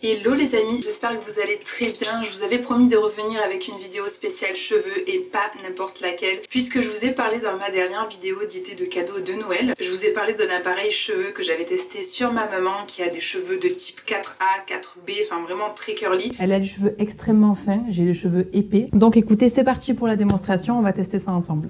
Hello les amis, j'espère que vous allez très bien. Je vous avais promis de revenir avec une vidéo spéciale cheveux et pas n'importe laquelle, puisque je vous ai parlé dans ma dernière vidéo d'idées de cadeaux de Noël. Je vous ai parlé d'un appareil cheveux que j'avais testé sur ma maman qui a des cheveux de type 4A, 4B, enfin vraiment très curly. Elle a les cheveux extrêmement fins, j'ai les cheveux épais. Donc écoutez, c'est parti pour la démonstration, on va tester ça ensemble.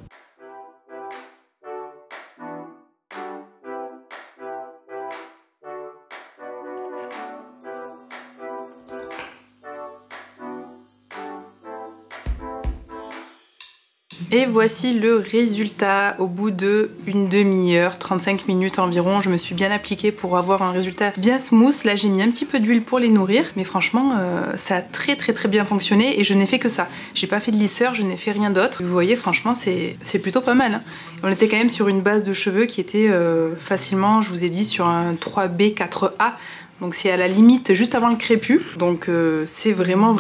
Et voici le résultat au bout de une demi-heure, 35 minutes environ. Je me suis bien appliquée pour avoir un résultat bien smooth. Là j'ai mis un petit peu d'huile pour les nourrir, mais franchement ça a très bien fonctionné et je n'ai fait que ça. J'ai pas fait de lisseur, je n'ai fait rien d'autre. Vous voyez, franchement c'est plutôt pas mal, hein. On était quand même sur une base de cheveux qui était facilement, je vous ai dit, sur un 3B, 4A. Donc c'est à la limite juste avant le crépus, donc c'est vraiment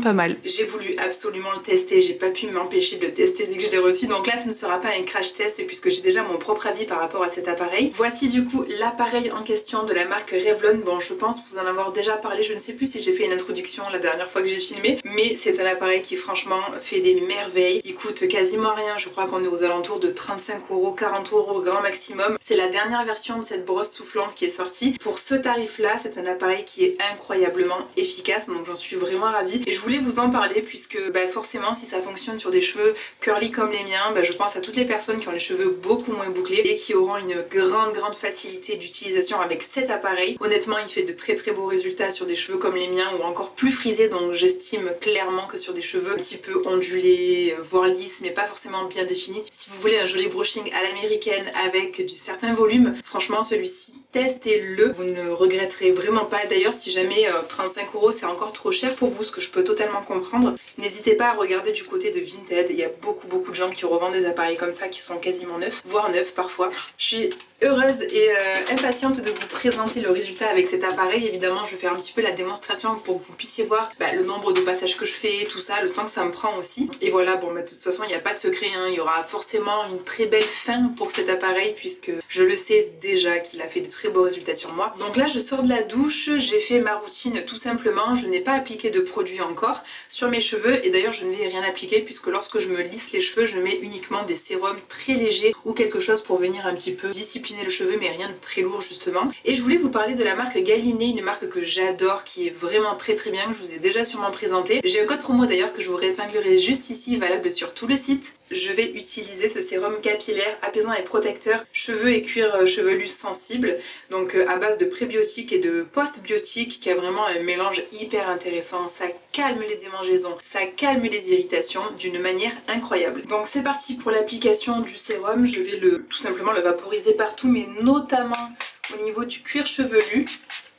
pas mal. J'ai voulu absolument le tester, j'ai pas pu m'empêcher de le tester dès que je l'ai reçu, donc là ce ne sera pas un crash test puisque j'ai déjà mon propre avis par rapport à cet appareil. Voici du coup l'appareil en question de la marque Revlon. Bon, je pense vous en avoir déjà parlé, je ne sais plus si j'ai fait une introduction la dernière fois que j'ai filmé, mais c'est un appareil qui franchement fait des merveilles. Il coûte quasiment rien, je crois qu'on est aux alentours de 35 €, 40 € au grand maximum. C'est la dernière version de cette brosse soufflante qui est sortie. Pour ce tarif là, c'est un appareil qui est incroyablement efficace, donc j'en suis vraiment ravie et je voulais vous en parler puisque forcément si ça fonctionne sur des cheveux curly comme les miens, je pense à toutes les personnes qui ont les cheveux beaucoup moins bouclés et qui auront une grande facilité d'utilisation avec cet appareil. Honnêtement, il fait de très beaux résultats sur des cheveux comme les miens ou encore plus frisés, donc j'estime clairement que sur des cheveux un petit peu ondulés, voire lisses mais pas forcément bien définis, si vous voulez un joli brushing à l'américaine avec du certain volume, franchement celui-ci, testez-le, vous ne regretterez vraiment pas. D'ailleurs, si jamais 35 € c'est encore trop cher pour vous, ce que je peux totalement comprendre, n'hésitez pas à regarder du côté de Vinted. Il y a beaucoup de gens qui revendent des appareils comme ça qui sont quasiment neufs, voire neufs parfois. Je suis heureuse et impatiente de vous présenter le résultat avec cet appareil. Évidemment, je vais faire un petit peu la démonstration pour que vous puissiez voir le nombre de passages que je fais, tout ça, le temps que ça me prend aussi. Et voilà, bon, de toute façon, il n'y a pas de secret, hein. Il y aura forcément une très belle fin pour cet appareil puisque je le sais déjà qu'il a fait de très beaux résultats sur moi. Donc là, je sors de la douche, j'ai fait ma routine tout simplement. Je n'ai pas appliqué de produit encore sur mes cheveux et d'ailleurs, je ne vais rien appliquer puisque lorsque je me lisse les cheveux, je mets uniquement des sérums très légers ou quelque chose pour venir un petit peu discipliner le cheveu, mais rien de très lourd justement. Et je voulais vous parler de la marque Galinée, une marque que j'adore, qui est vraiment très bien, que je vous ai déjà sûrement présenté. J'ai un code promo d'ailleurs que je vous réépinglerai juste ici, valable sur tout le site. Je vais utiliser ce sérum capillaire apaisant et protecteur cheveux et cuir chevelu sensible, donc à base de prébiotiques et de postbiotiques, qui a vraiment un mélange hyper intéressant. Ça calme les démangeaisons, ça calme les irritations d'une manière incroyable. Donc c'est parti pour l'application du sérum. Je vais tout simplement le vaporiser partout, mais notamment au niveau du cuir chevelu,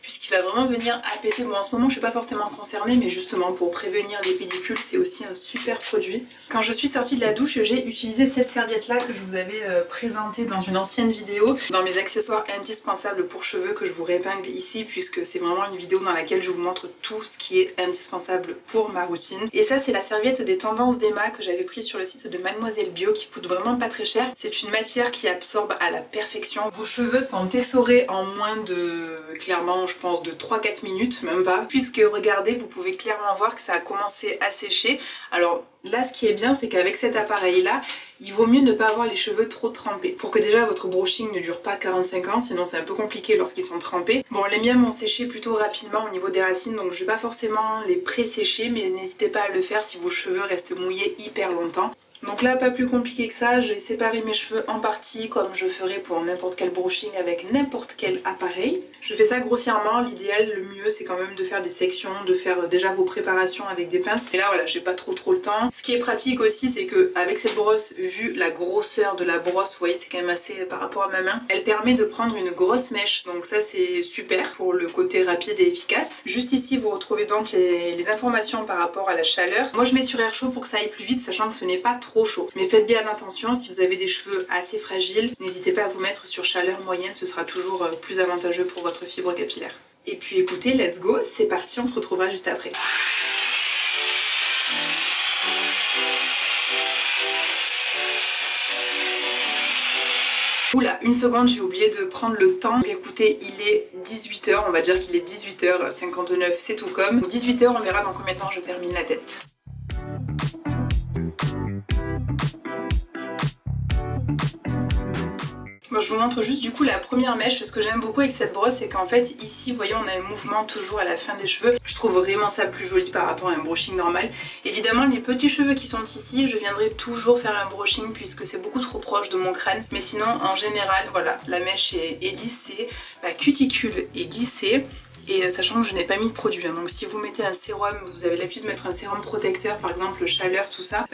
puisqu'il va vraiment venir apaiser. Bon, en ce moment je suis pas forcément concernée, mais justement pour prévenir les pellicules, c'est aussi un super produit. Quand je suis sortie de la douche, j'ai utilisé cette serviette là que je vous avais présentée dans une ancienne vidéo, dans mes accessoires indispensables pour cheveux, que je vous réépingle ici puisque c'est vraiment une vidéo dans laquelle je vous montre tout ce qui est indispensable pour ma routine. Et ça, c'est la serviette des tendances d'Emma que j'avais prise sur le site de Mademoiselle Bio, qui coûte vraiment pas très cher. C'est une matière qui absorbe à la perfection. Vos cheveux sont essorés en moins de, clairement, je pense de 3-4 minutes, même pas, puisque regardez, vous pouvez clairement voir que ça a commencé à sécher. Alors là, ce qui est bien, c'est qu'avec cet appareil là, il vaut mieux ne pas avoir les cheveux trop trempés, pour que déjà votre brushing ne dure pas 45 ans, sinon c'est un peu compliqué lorsqu'ils sont trempés. Bon, les miens m'ont séché plutôt rapidement au niveau des racines, donc je vais pas forcément les pré-sécher, mais n'hésitez pas à le faire si vos cheveux restent mouillés hyper longtemps. Donc là, pas plus compliqué que ça, je vais séparer mes cheveux en parties comme je ferais pour n'importe quel brushing avec n'importe quel appareil. Je fais ça grossièrement, l'idéal, le mieux, c'est quand même de faire des sections, de faire déjà vos préparations avec des pinces. Et là, voilà, j'ai pas trop le temps. Ce qui est pratique aussi, c'est que avec cette brosse, vu la grosseur de la brosse, vous voyez, c'est quand même assez par rapport à ma main, elle permet de prendre une grosse mèche, donc ça c'est super pour le côté rapide et efficace. Juste ici, vous retrouvez donc les informations par rapport à la chaleur. Moi, je mets sur air chaud pour que ça aille plus vite, sachant que ce n'est pas trop chaud. Mais faites bien attention, si vous avez des cheveux assez fragiles, n'hésitez pas à vous mettre sur chaleur moyenne, ce sera toujours plus avantageux pour votre fibre capillaire. Et puis écoutez, let's go, c'est parti, on se retrouvera juste après. Oula, une seconde, j'ai oublié de prendre le temps. Donc, écoutez, il est 18h, on va dire qu'il est 18h59, c'est tout comme. 18h, on verra dans combien de temps je termine la tête. Bon, je vous montre juste du coup la première mèche. Ce que j'aime beaucoup avec cette brosse, c'est qu'en fait ici, vous voyez, on a un mouvement toujours à la fin des cheveux. Je trouve vraiment ça plus joli par rapport à un brushing normal. Évidemment, les petits cheveux qui sont ici, je viendrai toujours faire un brushing puisque c'est beaucoup trop proche de mon crâne. Mais sinon, en général, voilà, la mèche est lissée, la cuticule est lissée. Et sachant que je n'ai pas mis de produit, hein. Donc si vous mettez un sérum, vous avez l'habitude de mettre un sérum protecteur, par exemple chaleur, tout ça,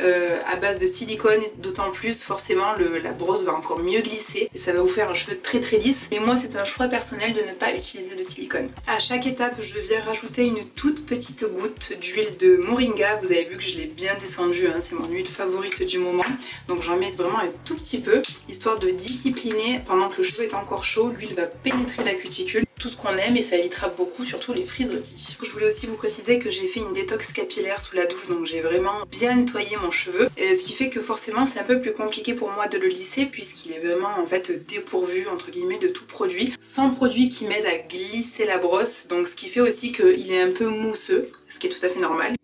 à base de silicone, d'autant plus forcément la brosse va encore mieux glisser et ça va vous faire un cheveu très très lisse. Mais moi c'est un choix personnel de ne pas utiliser de silicone. À chaque étape, je viens rajouter une toute petite goutte d'huile de moringa. Vous avez vu que je l'ai bien descendue, hein. C'est mon huile favorite du moment. Donc j'en mets vraiment un tout petit peu, histoire de discipliner pendant que le cheveu est encore chaud. L'huile va pénétrer la cuticule, tout ce qu'on aime, et ça évitera beaucoup, surtout les frisottis. Je voulais aussi vous préciser que j'ai fait une détox capillaire sous la douche, donc j'ai vraiment bien nettoyé mon cheveu, et ce qui fait que forcément c'est un peu plus compliqué pour moi de le lisser puisqu'il est vraiment en fait dépourvu entre guillemets de tout produit, sans produit qui m'aide à glisser la brosse, donc ce qui fait aussi qu'il est un peu mousseux, ce qui est tout à fait normal.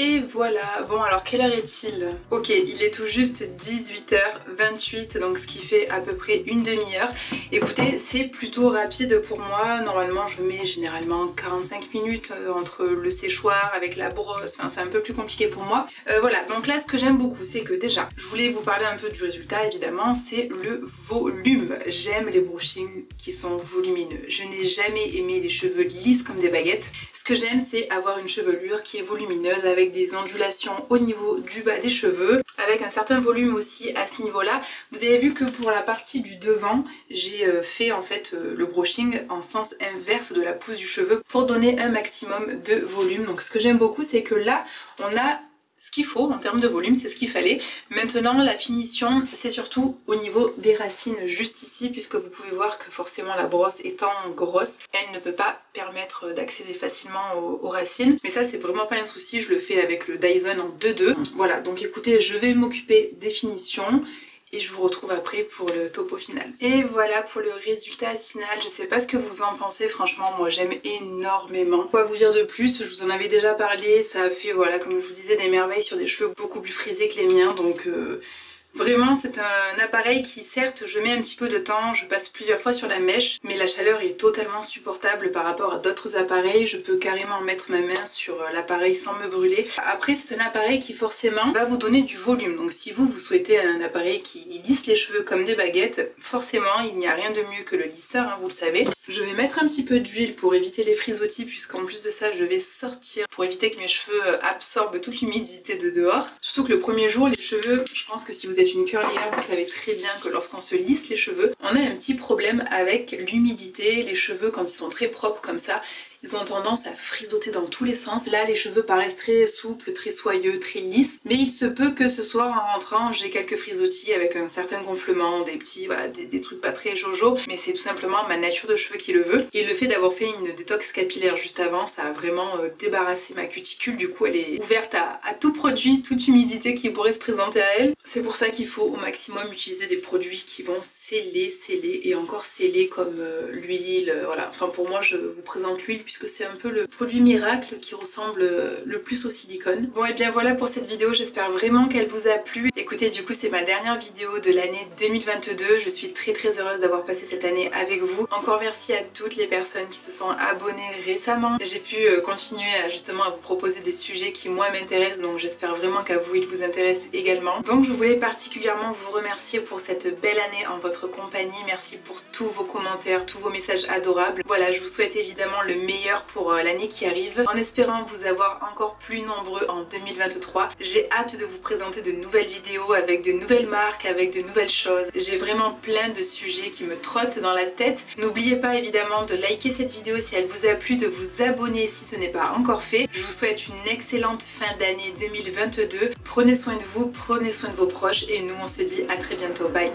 Et voilà, bon alors quelle heure est-il? Ok, il est tout juste 18h28, donc ce qui fait à peu près une demi-heure. Écoutez, c'est plutôt rapide pour moi. Normalement je mets généralement 45 minutes entre le séchoir avec la brosse, enfin c'est un peu plus compliqué pour moi. Voilà, donc là ce que j'aime beaucoup, c'est que déjà, je voulais vous parler un peu du résultat évidemment, c'est le volume. J'aime les brushings qui sont volumineux. Je n'ai jamais aimé les cheveux lisses comme des baguettes. Ce que j'aime, c'est avoir une chevelure qui est volumineuse avec des ondulations au niveau du bas des cheveux, avec un certain volume aussi à ce niveau-là. Vous avez vu que pour la partie du devant, j'ai fait en fait le brushing en sens inverse de la pousse du cheveu pour donner un maximum de volume. Donc ce que j'aime beaucoup, c'est que là, on a ce qu'il faut en termes de volume, c'est ce qu'il fallait. Maintenant la finition, c'est surtout au niveau des racines, juste ici, puisque vous pouvez voir que forcément la brosse étant grosse, elle ne peut pas permettre d'accéder facilement aux racines. Mais ça c'est vraiment pas un souci, je le fais avec le Dyson en 2-2. Voilà, donc écoutez, je vais m'occuper des finitions et je vous retrouve après pour le topo final. Et voilà pour le résultat final. Je sais pas ce que vous en pensez, franchement moi j'aime énormément. Quoi vous dire de plus, je vous en avais déjà parlé, ça a fait voilà comme je vous disais des merveilles sur des cheveux beaucoup plus frisés que les miens, donc vraiment c'est un appareil qui certes je mets un petit peu de temps, je passe plusieurs fois sur la mèche, mais la chaleur est totalement supportable par rapport à d'autres appareils. Je peux carrément mettre ma main sur l'appareil sans me brûler. Après c'est un appareil qui forcément va vous donner du volume, donc si vous souhaitez un appareil qui lisse les cheveux comme des baguettes, forcément il n'y a rien de mieux que le lisseur, hein, vous le savez. Je vais mettre un petit peu d'huile pour éviter les frisottis, puisqu'en plus de ça je vais sortir pour éviter que mes cheveux absorbent toute l'humidité de dehors. Surtout que le premier jour les cheveux, je pense que si vous êtes une curlière, vous savez très bien que lorsqu'on se lisse les cheveux, on a un petit problème avec l'humidité. Les cheveux quand ils sont très propres comme ça, ils ont tendance à frisoter dans tous les sens. Là les cheveux paraissent très souples, très soyeux, très lisses, mais il se peut que ce soir en rentrant j'ai quelques frisottis avec un certain gonflement, des petits voilà, des trucs pas très jojo, mais c'est tout simplement ma nature de cheveux qui le veut. Et le fait d'avoir fait une détox capillaire juste avant, ça a vraiment débarrassé ma cuticule, du coup elle est ouverte à tout produit, toute humidité qui pourrait se présenter à elle. C'est pour ça qu'il faut au maximum utiliser des produits qui vont sceller et encore sceller comme l'huile, voilà. Enfin pour moi je vous présente l'huile puisque c'est un peu le produit miracle qui ressemble le plus au silicone. Bon et bien voilà pour cette vidéo, j'espère vraiment qu'elle vous a plu. Écoutez, du coup c'est ma dernière vidéo de l'année 2022, je suis très heureuse d'avoir passé cette année avec vous. Encore merci à toutes les personnes qui se sont abonnées récemment. J'ai pu continuer justement à vous proposer des sujets qui moi m'intéressent, donc j'espère vraiment qu'à vous ils vous intéressent également. Donc je voulais particulièrement vous remercier pour cette belle année en votre compagnie, merci pour tous vos commentaires, tous vos messages adorables. Voilà, je vous souhaite évidemment le meilleur meilleur pour l'année qui arrive, en espérant vous avoir encore plus nombreux en 2023. J'ai hâte de vous présenter de nouvelles vidéos avec de nouvelles marques, avec de nouvelles choses. J'ai vraiment plein de sujets qui me trottent dans la tête. N'oubliez pas évidemment de liker cette vidéo si elle vous a plu, de vous abonner si ce n'est pas encore fait. Je vous souhaite une excellente fin d'année 2022. Prenez soin de vous, prenez soin de vos proches et nous on se dit à très bientôt. Bye.